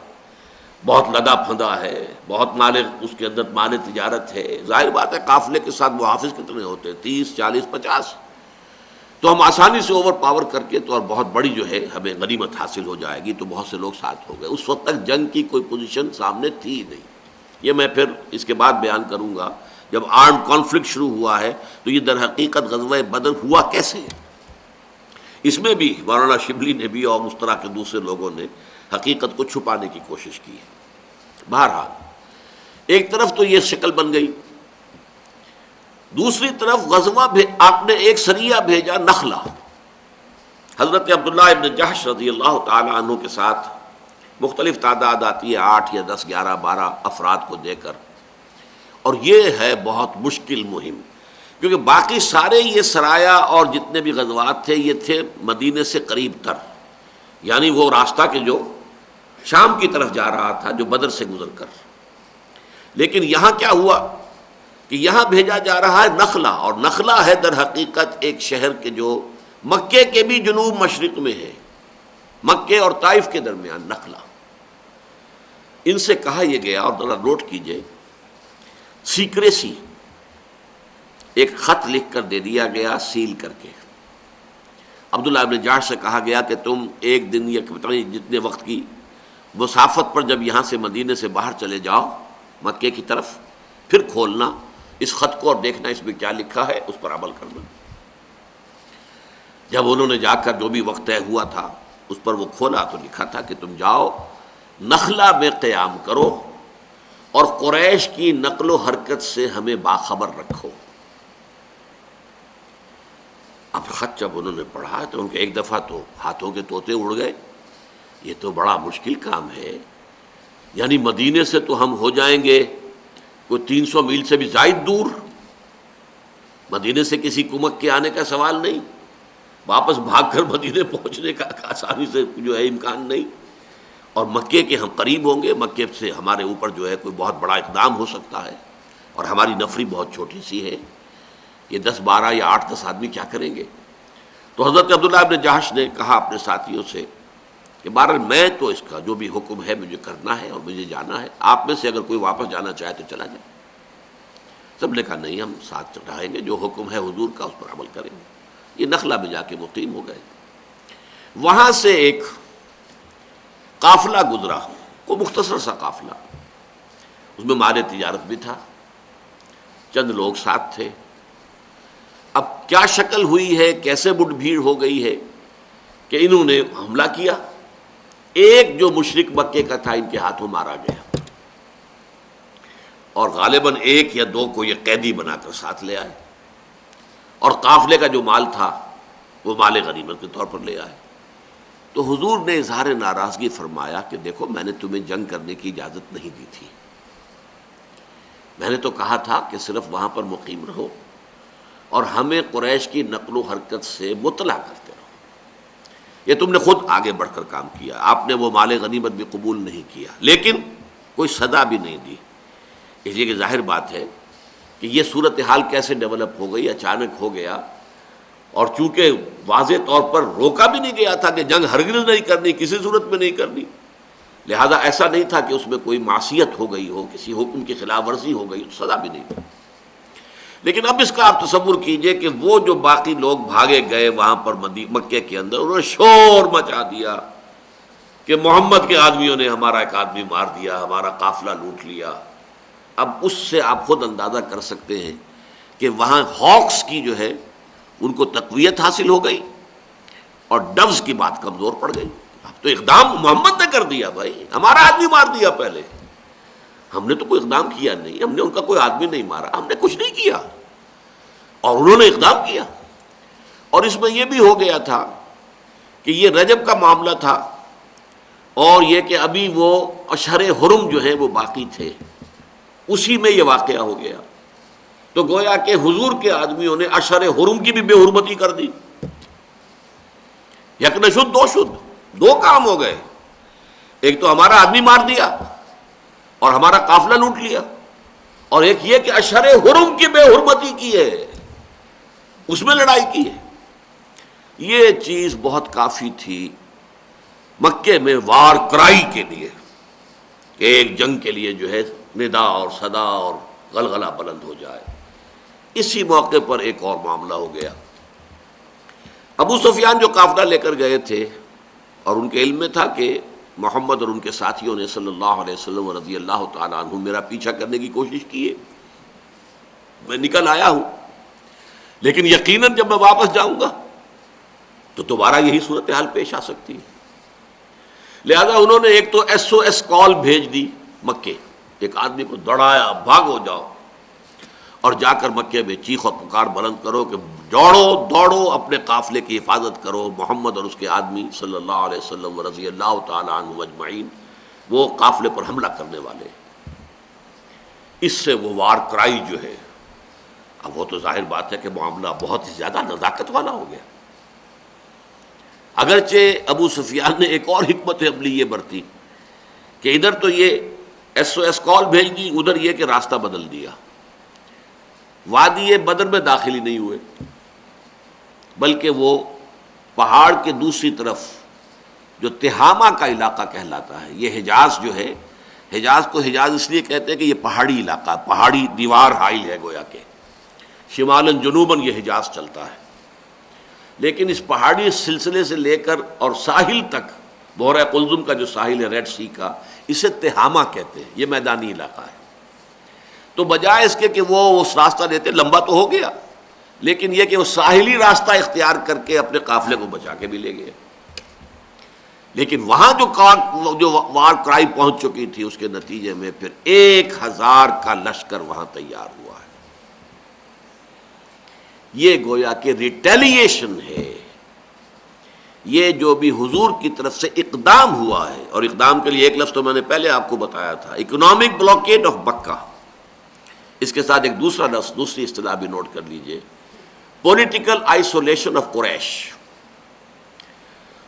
A: بہت لدا پھندا ہے، بہت مال اس کے اندر مال تجارت ہے. ظاہر بات ہے قافلے کے ساتھ محافظ کتنے ہوتے ہیں، 30 40 50، تو ہم آسانی سے اوور پاور کر کے تو اور بہت بڑی جو ہے ہمیں غنیمت حاصل ہو جائے گی. تو بہت سے لوگ ساتھ ہو گئے. اس وقت تک جنگ کی کوئی پوزیشن سامنے تھی نہیں. یہ میں پھر اس کے بعد بیان کروں گا. جب آرمڈ کانفلکٹ شروع ہوا ہے تو یہ در حقیقت غزوہ بدر ہوا کیسے ہے. اس میں بھی مولانا شبلی نے بھی اور اس طرح کے دوسرے لوگوں نے حقیقت کو چھپانے کی کوشش کی ہے. بہرحال ایک طرف تو یہ شکل بن گئی، دوسری طرف غزوہ آپ نے ایک سریہ بھیجا نخلا. حضرت عبداللہ ابن جحش رضی اللہ تعالی عنہ کے ساتھ مختلف تعداد آتی ہے، 8 یا 10 11 12 افراد کو دے کر، اور یہ ہے بہت مشکل مہم، کیونکہ باقی سارے یہ سرایا اور جتنے بھی غزوات تھے یہ تھے مدینے سے قریب تر، یعنی وہ راستہ کہ جو شام کی طرف جا رہا تھا جو بدر سے گزر کر. لیکن یہاں کیا ہوا کہ یہاں بھیجا جا رہا ہے نخلا، اور نخلا ہے در حقیقت ایک شہر کے جو مکے کے بھی جنوب مشرق میں ہے، مکے اور طائف کے درمیان نخلا۔ ان سے کہا یہ گیا، اور ذرا نوٹ کیجئے، سیکریسی، ایک خط لکھ کر دے دیا گیا سیل کر کے۔ عبداللہ ابن جاش سے کہا گیا کہ تم ایک دن یا پتہ نہیں جتنے وقت کی مسافت پر جب یہاں سے مدینے سے باہر چلے جاؤ مکے کی طرف، پھر کھولنا اس خط کو اور دیکھنا اس میں کیا لکھا ہے، اس پر عمل کرنا۔ جب انہوں نے جا کر جو بھی وقت طے ہوا تھا اس پر وہ کھولا تو لکھا تھا کہ تم جاؤ نخلا میں قیام کرو اور قریش کی نقل و حرکت سے ہمیں باخبر رکھو۔ اب خط جب انہوں نے پڑھا تو ان کے ایک دفعہ تو ہاتھوں کے طوطے اڑ گئے، یہ تو بڑا مشکل کام ہے، یعنی مدینے سے تو ہم ہو جائیں گے کوئی 300 میل سے بھی زائد دور، مدینے سے کسی کمک کے آنے کا سوال نہیں، واپس بھاگ کر مدینے پہنچنے کا آسانی سے جو ہے امکان نہیں، اور مکے کے ہم قریب ہوں گے، مکے سے ہمارے اوپر جو ہے کوئی بہت بڑا اقدام ہو سکتا ہے، اور ہماری نفری بہت چھوٹی سی ہے، یہ 10 12 یا 8 10 آدمی کیا کریں گے؟ تو حضرت عبداللہ ابن جہش نے کہا اپنے ساتھیوں سے کہ بہرحال میں تو اس کا جو بھی حکم ہے مجھے کرنا ہے اور مجھے جانا ہے، آپ میں سے اگر کوئی واپس جانا چاہے تو چلا جائے۔ سب نے کہا نہیں، ہم ساتھ رہیں گے، جو حکم ہے حضور کا اس پر عمل کریں گے۔ یہ نخلا میں جا کے مقیم ہو گئے۔ وہاں سے ایک قافلہ گزرا، وہ مختصر سا قافلہ، اس میں مال تجارت بھی تھا، چند لوگ ساتھ تھے۔ اب کیا شکل ہوئی ہے، کیسے مٹ بھیڑ ہو گئی ہے کہ انہوں نے حملہ کیا، ایک جو مشرک مکے کا تھا ان کے ہاتھوں مارا گیا، اور غالباً 1 یا 2 کو یہ قیدی بنا کر ساتھ لے آئے، اور قافلے کا جو مال تھا وہ مال غنیمت کے طور پر لے آئے۔ تو حضور نے اظہار ناراضگی فرمایا کہ دیکھو میں نے تمہیں جنگ کرنے کی اجازت نہیں دی تھی، میں نے تو کہا تھا کہ صرف وہاں پر مقیم رہو اور ہمیں قریش کی نقل و حرکت سے مطلع کرتے رہو۔ یہ تم نے خود آگے بڑھ کر کام کیا، آپ نے وہ مال غنیمت بھی قبول نہیں کیا، لیکن کوئی سزا بھی نہیں دی، اس لیے کہ ظاہر بات ہے کہ یہ صورتحال کیسے ڈیولپ ہو گئی، اچانک ہو گیا، اور چونکہ واضح طور پر روکا بھی نہیں گیا تھا کہ جنگ ہرگز نہیں کرنی، کسی صورت میں نہیں کرنی، لہذا ایسا نہیں تھا کہ اس میں کوئی معصیت ہو گئی ہو، کسی حکم کی خلاف ورزی ہو گئی، سزا بھی نہیں دی۔ لیکن اب اس کا آپ تصور کیجئے کہ وہ جو باقی لوگ بھاگے گئے وہاں پر مکے کے اندر، انہوں نے شور مچا دیا کہ محمد کے آدمیوں نے ہمارا ایک آدمی مار دیا، ہمارا قافلہ لوٹ لیا۔ اب اس سے آپ خود اندازہ کر سکتے ہیں کہ وہاں ہاکس کی جو ہے ان کو تقویت حاصل ہو گئی، اور ڈوز کی بات کمزور پڑ گئی۔ اب تو اقدام محمد نے کر دیا، بھائی ہمارا آدمی مار دیا، پہلے ہم نے تو کوئی اقدام کیا نہیں، ہم نے ان کا کوئی آدمی نہیں مارا، ہم نے کچھ نہیں کیا، اور انہوں نے اقدام کیا۔ اور اس میں یہ بھی ہو گیا تھا کہ یہ رجب کا معاملہ تھا، اور یہ کہ ابھی وہ اشہر حرم جو ہیں وہ باقی تھے، اسی میں یہ واقعہ ہو گیا۔ تو گویا کہ حضور کے آدمیوں نے اشہر حرم کی بھی بے حرمتی کر دی، یک نہ شد دو شد، 2 کام ہو گئے، ایک تو ہمارا آدمی مار دیا اور ہمارا قافلہ لوٹ لیا، اور ایک یہ کہ اشہر حرم کی بے حرمتی کی ہے، اس میں لڑائی کی ہے۔ یہ چیز بہت کافی تھی مکے میں وار کرائی کے لیے، کہ ایک جنگ کے لیے جو ہے ندا اور صدا اور غلغلہ بلند ہو جائے۔ اسی موقع پر ایک اور معاملہ ہو گیا۔ ابو سفیان جو قافلہ لے کر گئے تھے، اور ان کے علم میں تھا کہ محمد اور ان کے ساتھیوں نے صلی اللہ علیہ وسلم رضی اللہ تعالیٰ عنہ میرا پیچھا کرنے کی کوشش کی ہے، میں نکل آیا ہوں، لیکن یقیناً جب میں واپس جاؤں گا تو دوبارہ یہی صورتحال پیش آ سکتی ہے۔ لہذا انہوں نے ایک تو SOS کال بھیج دی مکے، ایک آدمی کو دوڑایا، بھاگو جاؤ، اور جا کر مکے میں چیخ و پکار بلند کرو کہ دوڑو دوڑو، اپنے قافلے کی حفاظت کرو، محمد اور اس کے آدمی صلی اللہ علیہ وسلم رضی اللہ تعالیٰ عنہ اجمعین وہ قافلے پر حملہ کرنے والے۔ اس سے وہ وار کرائی جو ہے، اب وہ تو ظاہر بات ہے کہ معاملہ بہت ہی زیادہ نزاکت والا ہو گیا۔ اگرچہ ابو سفیان نے ایک اور حکمت عملی یہ برتی کہ ادھر تو یہ SOS کال بھیج دی، ادھر یہ کہ راستہ بدل دیا، وادی بدر میں داخل ہی نہیں ہوئے، بلکہ وہ پہاڑ کے دوسری طرف جو تہامہ کا علاقہ کہلاتا ہے، یہ حجاز جو ہے، حجاز کو حجاز اس لیے کہتے ہیں کہ یہ پہاڑی علاقہ، پہاڑی دیوار حائل ہے گویا کہ شمالاً جنوباً یہ حجاز چلتا ہے، لیکن اس پہاڑی سلسلے سے لے کر اور ساحل تک، بحیرہ قلزم کا جو ساحل ہے ریڈ سی کا، اسے تہامہ کہتے ہیں، یہ میدانی علاقہ ہے۔ تو بجائے اس کے کہ وہ اس راستہ دیتے، لمبا تو ہو گیا، لیکن یہ کہ وہ ساحلی راستہ اختیار کر کے اپنے قافلے کو بچا کے بھی لے گئے، لیکن وہاں جو وار کرائی پہنچ چکی تھی، اس کے نتیجے میں پھر 1000 کا لشکر وہاں تیار ہوا ہے۔ یہ گویا کہ ریٹیلیشن ہے، یہ جو بھی حضور کی طرف سے اقدام ہوا ہے، اور اقدام کے لیے ایک لفظ تو میں نے پہلے آپ کو بتایا تھا، اکنامک بلاکیڈ آف مکہ، اس کے ساتھ ایک دوسرا لفظ، دوسری اصطلاح بھی نوٹ کر لیجئے، پولیٹیکل آئسولیشن آف قریش۔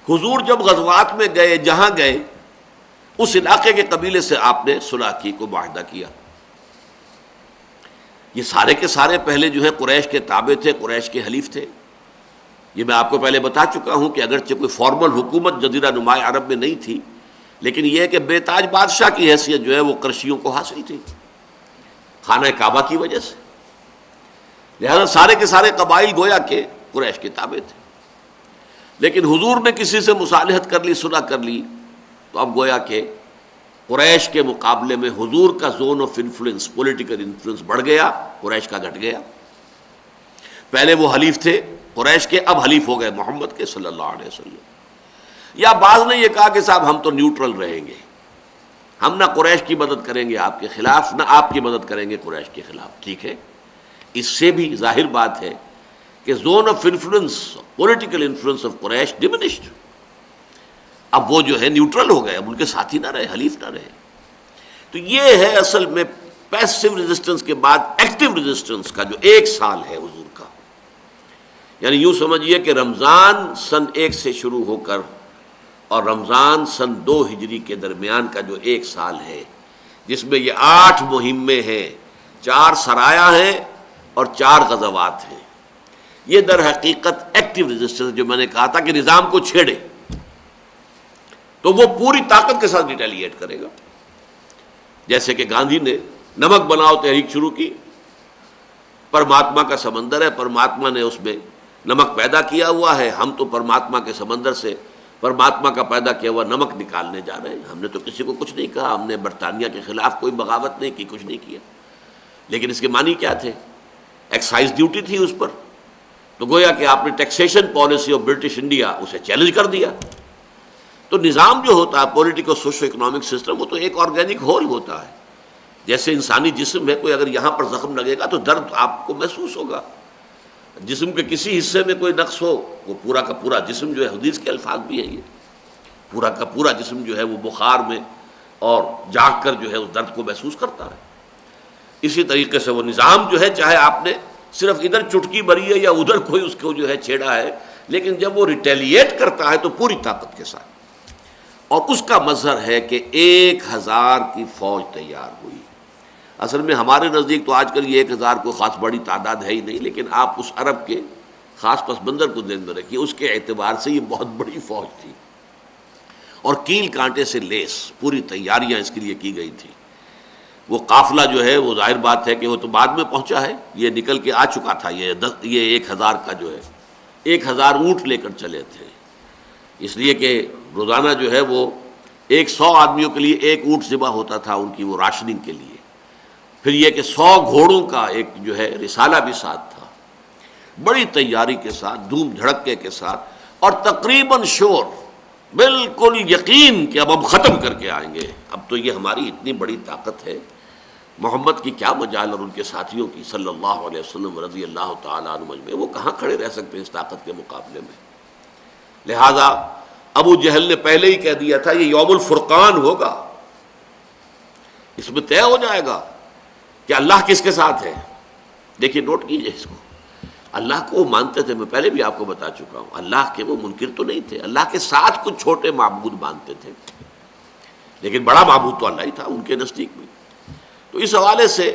A: حضور جب غزوات میں گئے، جہاں گئے اس علاقے کے قبیلے سے آپ نے صلح کی، کو معاہدہ کیا۔ یہ سارے کے سارے پہلے جو ہے قریش کے تابع تھے، قریش کے حلیف تھے۔ یہ میں آپ کو پہلے بتا چکا ہوں کہ اگرچہ کوئی فارمل حکومت جزیرہ نماء عرب میں نہیں تھی، لیکن یہ ہے کہ بے تاج بادشاہ کی حیثیت جو ہے وہ قرشیوں کو حاصل تھی خانہ کعبہ کی وجہ سے، لہذا سارے کے سارے قبائل گویا کہ قریش کے تابع تھے۔ لیکن حضور نے کسی سے مصالحت کر لی، صلح کر لی، تو اب گویا کہ قریش کے مقابلے میں حضور کا zone of influence, political influence بڑھ گیا، قریش کا گھٹ گیا۔ پہلے وہ حلیف تھے قریش کے، اب حلیف ہو گئے محمد کے صلی اللہ علیہ وسلم۔ یا بعض نے یہ کہا کہ صاحب ہم تو نیوٹرل رہیں گے، ہم نہ قریش کی مدد کریں گے آپ کے خلاف، نہ آپ کی مدد کریں گے قریش کے خلاف۔ ٹھیک ہے، اس سے بھی ظاہر بات ہے کہ zone of influence, political influence of Quraysh diminished, اب وہ جو ہے نیوٹرل ہو گئے، اب ان کے ساتھی نہ رہے، حلیف نہ رہے۔ تو یہ ہے اصل میں پیسو ریزسٹنس کے بعد ایکٹیو ریزسٹنس کا جو 1 سال ہے حضور کا، یعنی یوں سمجھیے کہ رمضان سن 1 سے شروع ہو کر اور رمضان سن 2 ہجری کے درمیان کا جو 1 سال ہے، جس میں یہ 8 مہمیں ہیں، 4 سرایا ہیں اور 4 غزوات ہیں، یہ در حقیقت ایکٹیو ریزسٹنس، جو میں نے کہا تھا کہ نظام کو چھیڑے تو وہ پوری طاقت کے ساتھ ریٹیلیٹ کرے گا۔ جیسے کہ گاندھی نے نمک بناؤ تحریک شروع کی، پرماتما کا سمندر ہے، پرماتما نے اس میں نمک پیدا کیا ہوا ہے، ہم تو پرماتما کے سمندر سے پرماتما کا پیدا کیا ہوا نمک نکالنے جا رہے ہیں۔ ہم نے تو کسی کو کچھ نہیں کہا، ہم نے برطانیہ کے خلاف کوئی بغاوت نہیں کی، کچھ نہیں کیا، لیکن اس کے معنی کیا تھے؟ ایکسائز ڈیوٹی تھی اس پر، تو گویا کہ آپ نے taxation policy of British India اسے چیلنج کر دیا۔ تو نظام جو ہوتا ہے پولیٹیکل سوشو اکنامک سسٹم، وہ تو ایک آرگینک ہول ہوتا ہے، جیسے انسانی جسم ہے، کوئی اگر یہاں پر زخم لگے گا تو درد آپ کو محسوس ہوگا، جسم کے کسی حصے میں کوئی نقص ہو، وہ پورا کا پورا جسم جو ہے، حدیث کے الفاظ بھی ہیں، یہ پورا کا پورا جسم جو ہے وہ بخار میں اور جاگ کر جو ہے اس درد کو محسوس کرتا ہے۔ اسی طریقے سے وہ نظام جو ہے، چاہے آپ نے صرف ادھر چٹکی بری ہے یا ادھر کوئی اس کو جو ہے چھیڑا ہے، لیکن جب وہ ریٹیلیٹ کرتا ہے تو پوری طاقت کے ساتھ، اور اس کا مظہر ہے کہ 1000 کی فوج تیار ہوئی۔ اصل میں ہمارے نزدیک تو آج کل یہ 1000 کوئی خاص بڑی تعداد ہے ہی نہیں، لیکن آپ اس عرب کے خاص پس منظر کو ذہن میں رکھیے، اس کے اعتبار سے یہ بہت بڑی فوج تھی، اور کیل کانٹے سے لیس پوری تیاریاں اس کے لیے کی گئی تھی۔ وہ قافلہ جو ہے وہ ظاہر بات ہے کہ وہ تو بعد میں پہنچا ہے، یہ نکل کے آ چکا تھا، یہ 1000 کا جو ہے 1000 اونٹ لے کر چلے تھے، اس لیے کہ روزانہ جو ہے وہ 100 آدمیوں کے لیے 1 اونٹ ذبح ہوتا تھا ان کی وہ راشننگ کے لیے۔ پھر یہ کہ 100 گھوڑوں کا ایک جو ہے رسالہ بھی ساتھ تھا، بڑی تیاری کے ساتھ، دھوم دھڑکے کے ساتھ، اور تقریباً شور، بالکل یقین کہ اب ہم ختم کر کے آئیں گے، اب تو یہ ہماری اتنی بڑی طاقت ہے۔ محمد کی کیا مجال اور ان کے ساتھیوں کی صلی اللہ علیہ وسلم رضی اللہ تعالیٰ عنہ مجمعین، وہ کہاں کھڑے رہ سکتے ہیں اس طاقت کے مقابلے میں؟ لہذا ابو جہل نے پہلے ہی کہہ دیا تھا یہ یوم الفرقان ہوگا، اس میں طے ہو جائے گا کہ اللہ کس کے ساتھ ہے۔ دیکھیے نوٹ کیجئے اس کو، اللہ کو وہ مانتے تھے، میں پہلے بھی آپ کو بتا چکا ہوں، اللہ کے وہ منکر تو نہیں تھے، اللہ کے ساتھ کچھ چھوٹے معبود مانتے تھے، لیکن بڑا معبود تو اللہ ہی تھا ان کے نزدیک بھی. تو اس حوالے سے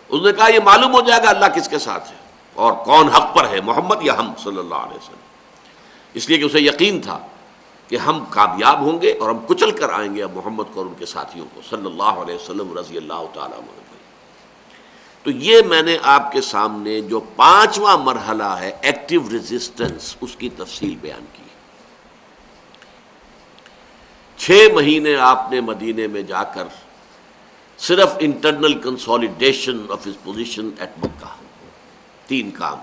A: اس نے کہا یہ معلوم ہو جائے گا اللہ کس کے ساتھ ہے اور کون حق پر ہے، محمد یا ہم صلی اللہ علیہ وسلم. اس لیے کہ اسے یقین تھا کہ ہم کامیاب ہوں گے اور ہم کچل کر آئیں گے اب محمد کو اور ان کے ساتھیوں کو صلی اللہ علیہ وسلم رضی اللہ تعالیٰ عنہ. تو یہ میں نے آپ کے سامنے جو 5واں مرحلہ ہے ایکٹیو ریزسٹنس، اس کی تفصیل بیان کی. 6 مہینے آپ نے مدینے میں جا کر صرف internal consolidation of his position at Mecca. 3 کام: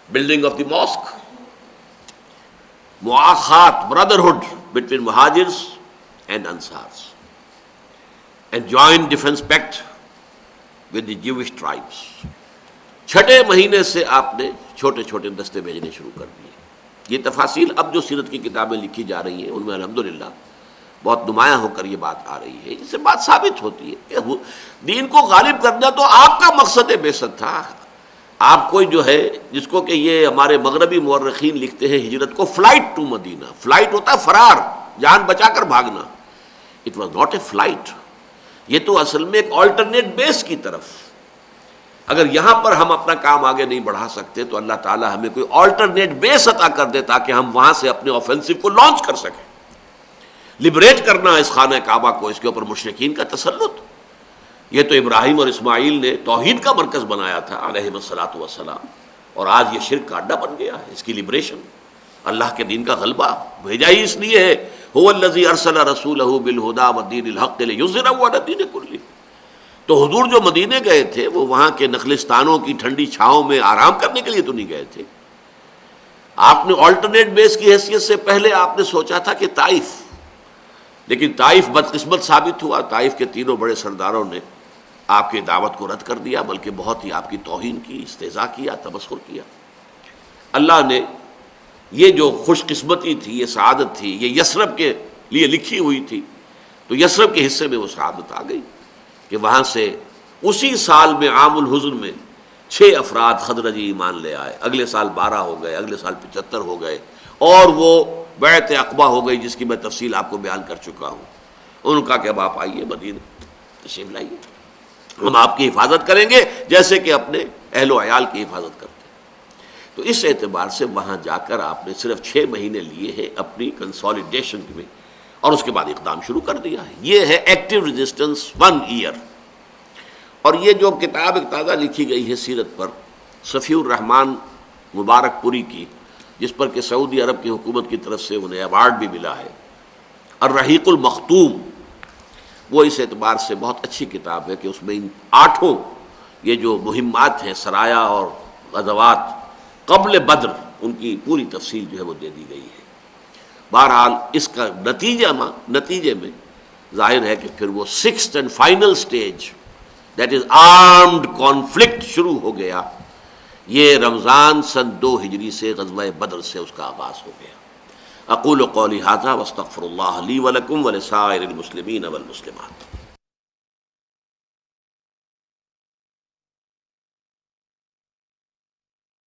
A: بلڈنگ آف دی ماسک، مواخات برادرہڈ بٹوین مہاجرز اینڈ انصارز، and joint defence pact with the Jewish tribes. 6 مہینے سے آپ نے چھوٹے چھوٹے دستے بھیجنے شروع کر دیے. یہ تفاصیل اب جو سیرت کی کتابیں لکھی جا رہی ہیں ان میں الحمدللہ بہت نمایاں ہو کر یہ بات آ رہی ہے، جس سے بات ثابت ہوتی ہے کہ دین کو غالب کرنا تو آپ کا مقصد بعثت تھا. آپ کوئی جو ہے جس کو کہ یہ ہمارے مغربی مورخین لکھتے ہیں ہجرت کو فلائٹ ٹو مدینہ، فلائٹ ہوتا ہے فرار، جان بچا کر بھاگنا. It was not a flight, یہ تو اصل میں ایک آلٹرنیٹ بیس کی طرف. اگر یہاں پر ہم اپنا کام آگے نہیں بڑھا سکتے تو اللہ تعالیٰ ہمیں کوئی آلٹرنیٹ بیس عطا کر دے تاکہ ہم وہاں سے اپنے آفینسو کو لانچ کر سکیں. لبریٹ کرنا اس خانہ کعبہ کو، اس کے اوپر مشرکین کا تسلط. یہ تو ابراہیم اور اسماعیل نے توحید کا مرکز بنایا تھا علیہ الصلوۃ والسلام، اور آج یہ شرک کا اڈا بن گیا ہے. اس کی لبریشن، اللہ کے دین کا غلبہ بھیجا ہی اس لیے ہے. هو الذی ارسل رسولہ بالہدی ودین الحق لیظہرہ علی الدین کلہ. تو حضور جو مدینے گئے تھے وہ وہاں کے نخلستانوں کی ٹھنڈی چھاؤں میں آرام کرنے کے لیے تو نہیں گئے تھے. آپ نے آلٹرنیٹ بیس کی حیثیت سے پہلے آپ نے سوچا تھا کہ طائف، لیکن طائف بدقسمت ثابت ہوا. طائف کے 3 بڑے سرداروں نے آپ کی دعوت کو رد کر دیا، بلکہ بہت ہی آپ کی توہین کی، استہزاء کیا، تمسخر کیا. اللہ نے یہ جو خوش قسمتی تھی، یہ سعادت تھی، یہ یثرب کے لیے لکھی ہوئی تھی، تو یثرب کے حصے میں وہ سعادت آ گئی کہ وہاں سے اسی سال میں عام الحزن میں 6 افراد خزرجی ایمان لے آئے. اگلے سال 12 ہو گئے، اگلے سال 75 ہو گئے، اور وہ بیعت عقبہ ہو گئی جس کی میں تفصیل آپ کو بیان کر چکا ہوں. انہوں نے کہا کہ اب آپ آئیے مدینے تشریف لائیے، ہم آپ کی حفاظت کریں گے جیسے کہ اپنے اہل و عیال کی حفاظت کرتے ہیں. تو اس اعتبار سے وہاں جا کر آپ نے صرف 6 مہینے لیے ہیں اپنی کنسالیڈیشن میں، اور اس کے بعد اقدام شروع کر دیا ہے. یہ ہے ایکٹیو ریزسٹنس 1 ایئر. اور یہ جو کتاب ایک تازہ لکھی گئی ہے سیرت پر، صفی الرحمان مبارک پوری کی، جس پر کہ سعودی عرب کی حکومت کی طرف سے انہیں ایوارڈ بھی ملا ہے، الرحیق المختوم، وہ اس اعتبار سے بہت اچھی کتاب ہے کہ اس میں ان 8 یہ جو مہمات ہیں، سرایا اور غزوات قبل بدر، ان کی پوری تفصیل جو ہے وہ دے دی گئی ہے. بہرحال اس کا نتیجے میں ظاہر ہے کہ پھر وہ 6th and final stage, that is armed conflict, شروع ہو گیا. یہ رمضان سن 2 ہجری سے غزوہ بدر سے اس کا آغاز ہو گیا. اقول قولی ھذا واستغفر اللہ لی ولکم ولسائر المسلمین والمسلمات.